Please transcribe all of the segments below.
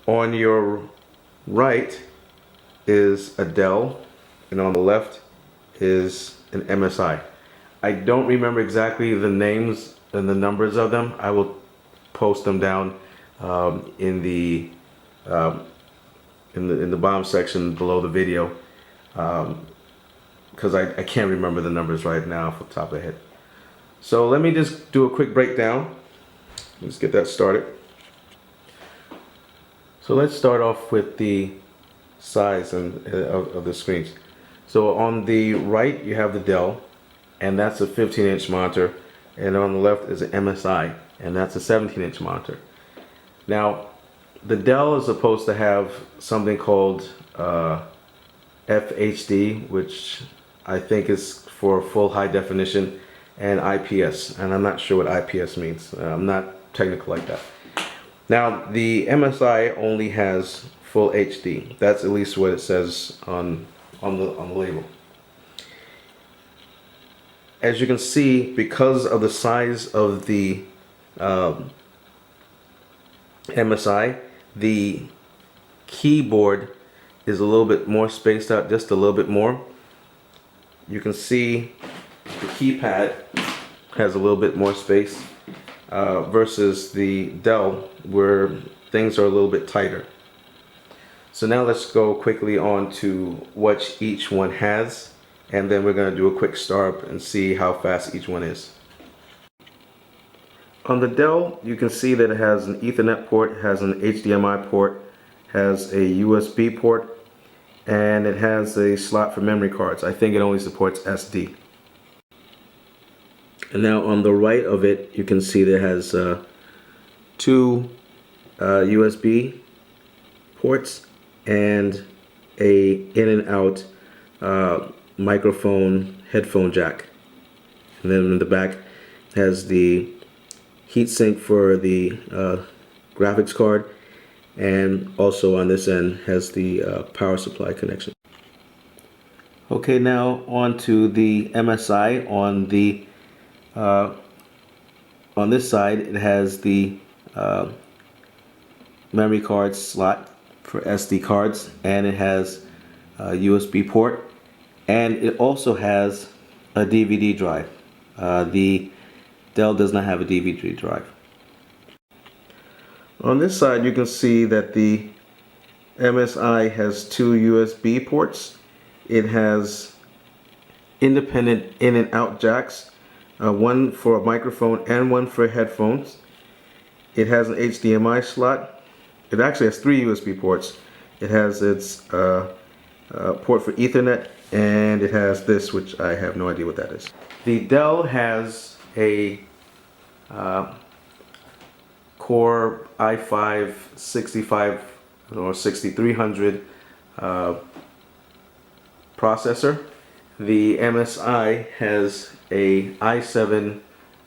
On your right is a Dell, and on the left is an MSI. I don't remember exactly the names and the numbers of them. I will post them down in the bottom section below the video, because I can't remember the numbers right now off the top of the head. So let me just do a quick breakdown. Let's get that started. So let's start off with the size of the screens. So on the right you have the Dell, and that's a 15-inch monitor, and on the left is an MSI, and that's a 17-inch monitor. Now the Dell is supposed to have something called FHD, which I think is for full high definition, and IPS, and I'm not sure what IPS means. I'm not technical like that. Now the MSI only has full HD. That's at least what it says on the label. As you can see, because of the size of the MSI, the keyboard is a little bit more spaced out, just a little bit more. You can see the keypad has a little bit more space versus the Dell, where things are a little bit tighter. So now let's go quickly on to what each one has, and then we're going to do a quick start and see how fast each one is. On the Dell, you can see that it has an Ethernet port, has an HDMI port, has a USB port, and it has a slot for memory cards. I think it only supports SD. And now on the right of it, you can see that it has two USB ports and a in and out microphone headphone jack. And then in the back it has the heatsink for the graphics card, and also on this end has the power supply connection. Okay, now on to the MSI. On this side it has the memory card slot for SD cards, and it has a USB port, and it also has a DVD drive. The Dell does not have a DVD drive. On this side you can see that the MSI has two USB ports. It has independent in and out jacks, one for a microphone and one for headphones. It has an HDMI slot. It actually has three USB ports. It has its port for Ethernet, and it has this, which I have no idea what that is. The Dell has a Core i5 65 or 6300 processor. The MSI has a i7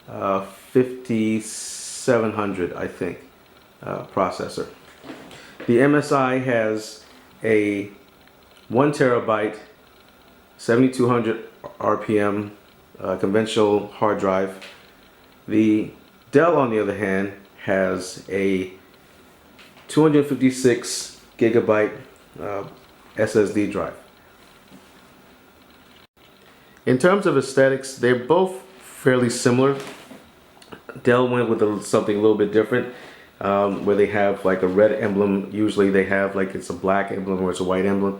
5700, I think, processor. The MSI has a 1 terabyte 7200 RPM conventional hard drive. The Dell, on the other hand, has a 256 gigabyte SSD drive. In terms of aesthetics, they're both fairly similar. Dell went with something a little bit different, where they have like a red emblem. Usually they have like it's a black emblem or it's a white emblem.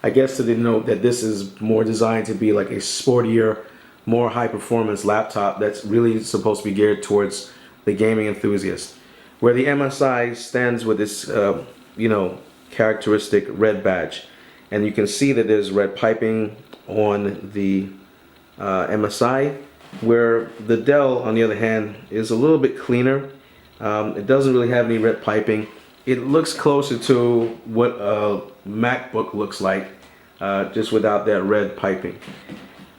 I guess to denote that this is more designed to be like a sportier, more high performance laptop that's really supposed to be geared towards the gaming enthusiast. Where the MSI stands with its characteristic red badge, and you can see that there's red piping on the MSI, where the Dell, on the other hand, is a little bit cleaner. It doesn't really have any red piping. It looks closer to what a MacBook looks like, just without that red piping.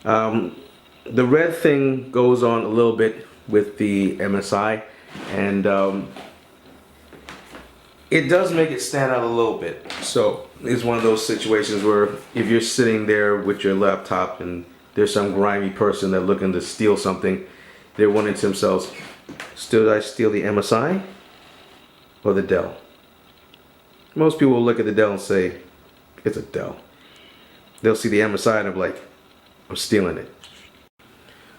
The red thing goes on a little bit with the MSI, and it does make it stand out a little bit. So it's one of those situations where if you're sitting there with your laptop and there's some grimy person that's looking to steal something, they're wondering to themselves, should I steal the MSI or the Dell? Most people will look at the Dell and say, it's a Dell. They'll see the MSI and they'll be like, I'm stealing it.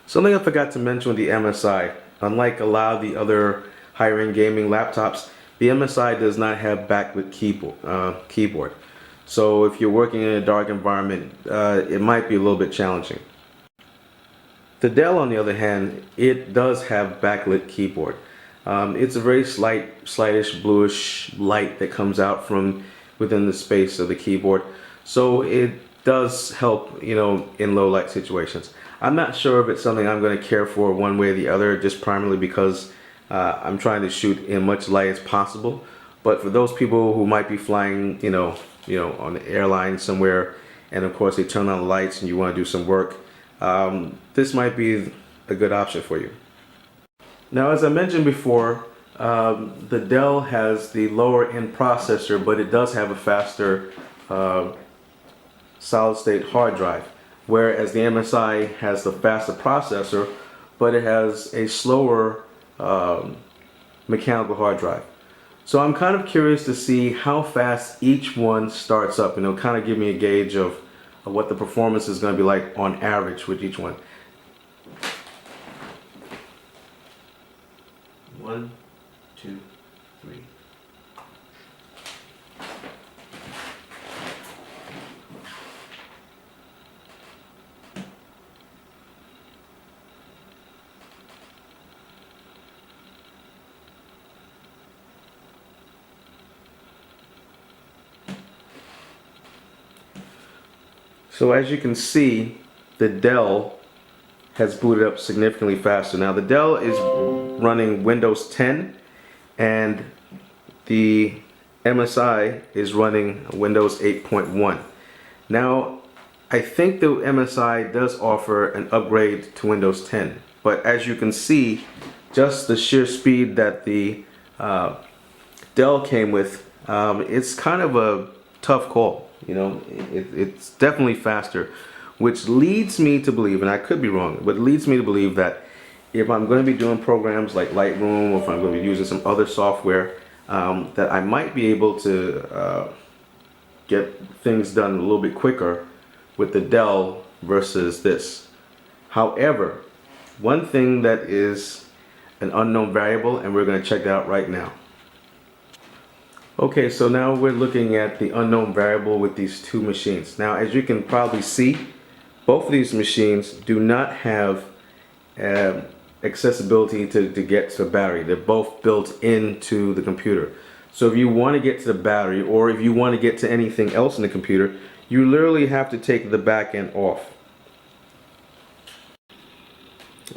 Something I forgot to mention with the MSI, unlike a lot of the other higher-end gaming laptops, the MSI does not have backlit keyboard. So if you're working in a dark environment, it might be a little bit challenging. The Dell, on the other hand, it does have backlit keyboard. It's a very slightish bluish light that comes out from within the space of the keyboard. So it does help, in low light situations. I'm not sure if it's something I'm going to care for one way or the other, just primarily because I'm trying to shoot in much light as possible. But for those people who might be flying, on the airline somewhere, and of course they turn on the lights and you want to do some work, this might be a good option for you. Now, as I mentioned before, the Dell has the lower end processor, but it does have a faster solid state hard drive, whereas the MSI has the faster processor, but it has a slower mechanical hard drive. So I'm kind of curious to see how fast each one starts up, and it'll kind of give me a gauge of what the performance is going to be like on average with each one. 1, 2, 3. So as you can see, the Dell has booted up significantly faster. Now the Dell is running Windows 10 and the MSI is running Windows 8.1. Now I think the MSI does offer an upgrade to Windows 10, but as you can see, just the sheer speed that the Dell came with, it's kind of a tough call. It's definitely faster, which leads me to believe, and I could be wrong, but leads me to believe that if I'm going to be doing programs like Lightroom, or if I'm going to be using some other software, that I might be able to get things done a little bit quicker with the Dell versus this. However, one thing that is an unknown variable, and we're going to check that out right now. Okay, so now we're looking at the unknown variable with these two machines. Now, as you can probably see, both of these machines do not have accessibility to get to the battery. They're both built into the computer. So if you want to get to the battery, or if you want to get to anything else in the computer, you literally have to take the back end off.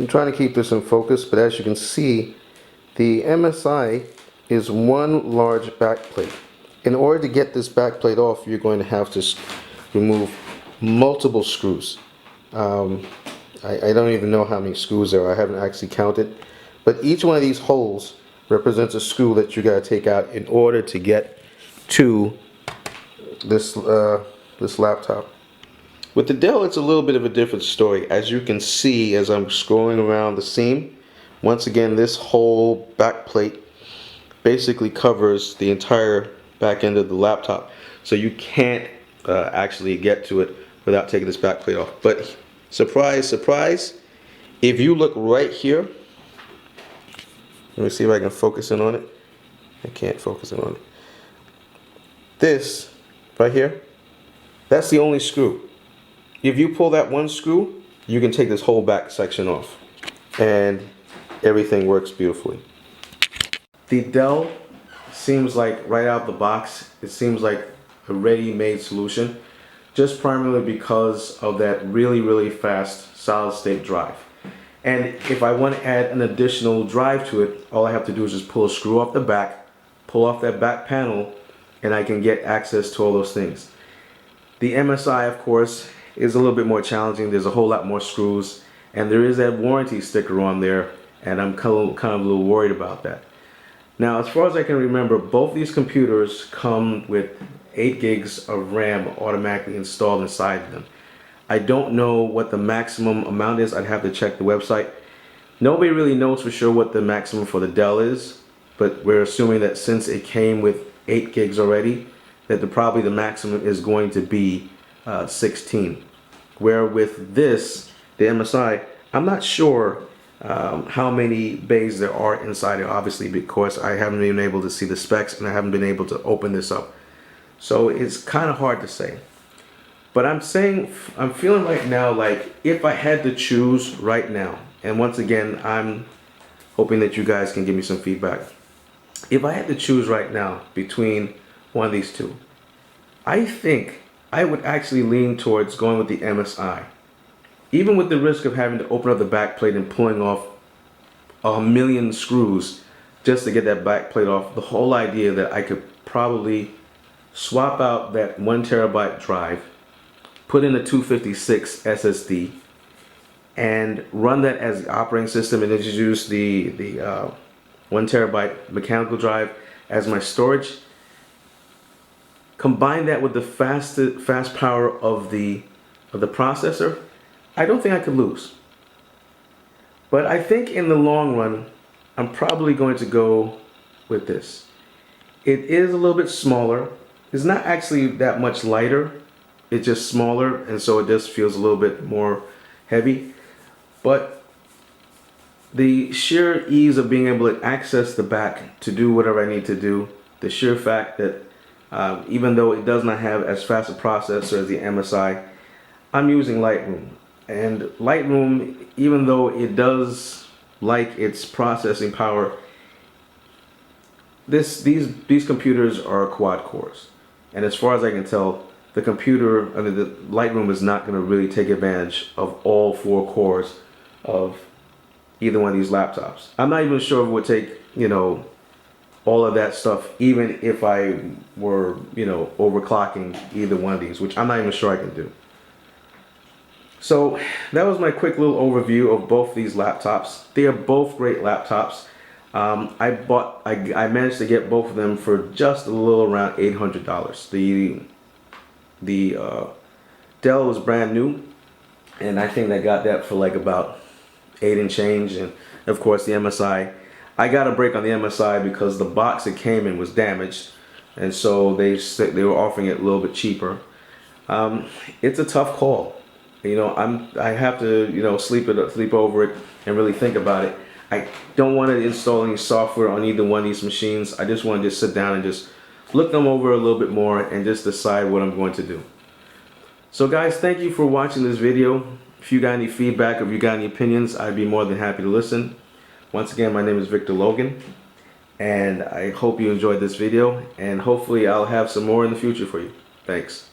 I'm trying to keep this in focus, but as you can see, the MSI is one large back plate. In order to get this back plate off, you're going to have to remove multiple screws. I don't even know how many screws there are. I haven't actually counted. But each one of these holes represents a screw that you got to take out in order to get to this laptop. With the Dell, it's a little bit of a different story. As you can see, as I'm scrolling around the seam, once again, this whole back plate basically covers the entire back end of the laptop. So you can't actually get to it without taking this back plate off. But surprise, surprise, if you look right here, let me see if I can focus in on it. I can't focus in on it. This right here, that's the only screw. If you pull that one screw, you can take this whole back section off, and everything works beautifully. The Dell seems like right out the box, it seems like a ready-made solution, just primarily because of that really fast solid state drive. And if I want to add an additional drive to it, all I have to do is just pull a screw off the back, pull off that back panel, and I can get access to all those things. The MSI, of course, is a little bit more challenging. There's a whole lot more screws, and there is that warranty sticker on there, and I'm kind of a little worried about that. Now, as far as I can remember, both these computers come with 8 gigs of RAM automatically installed inside of them. I don't know what the maximum amount is. I'd have to check the website. Nobody really knows for sure what the maximum for the Dell is, but we're assuming that since it came with 8 gigs already, that probably the maximum is going to be 16. Where with this, the MSI, I'm not sure how many bays there are inside it, obviously, because I haven't been able to see the specs and I haven't been able to open this up. So it's kind of hard to say. But I'm feeling right now like if I had to choose right now, and once again, I'm hoping that you guys can give me some feedback. If I had to choose right now between one of these two, I think I would actually lean towards going with the MSI. Even with the risk of having to open up the back plate and pulling off a million screws just to get that back plate off, the whole idea that I could probably swap out that 1 terabyte drive, put in a 256 SSD, and run that as the operating system, and introduce the 1 terabyte mechanical drive as my storage. Combine that with the fast power of the processor, I don't think I could lose. But I think in the long run, I'm probably going to go with this. It is a little bit smaller. It's not actually that much lighter. It's just smaller, and so it just feels a little bit more heavy. But the sheer ease of being able to access the back to do whatever I need to do, the sheer fact that even though it does not have as fast a processor as the MSI, I'm using Lightroom. And Lightroom, even though it does like its processing power, these computers are quad cores. And as far as I can tell, the Lightroom is not going to really take advantage of all 4 cores of either one of these laptops. I'm not even sure if it would take, all of that stuff, even if I were, overclocking either one of these, which I'm not even sure I can do. So that was my quick little overview of both these laptops. They are both great laptops. I managed to get both of them for just a little around $800. The Dell was brand new, and I think I got that for like about 8 and change. And of course the MSI, I got a break on the MSI because the box it came in was damaged, and so they were offering it a little bit cheaper. It's a tough call. I have to sleep over it and really think about it. I don't want to install any software on either one of these machines. I just want to sit down and just look them over a little bit more and just decide what I'm going to do. So guys, thank you for watching this video. If you got any feedback or if you got any opinions, I'd be more than happy to listen. Once again, my name is Victor Logan, and I hope you enjoyed this video, and hopefully I'll have some more in the future for you. Thanks.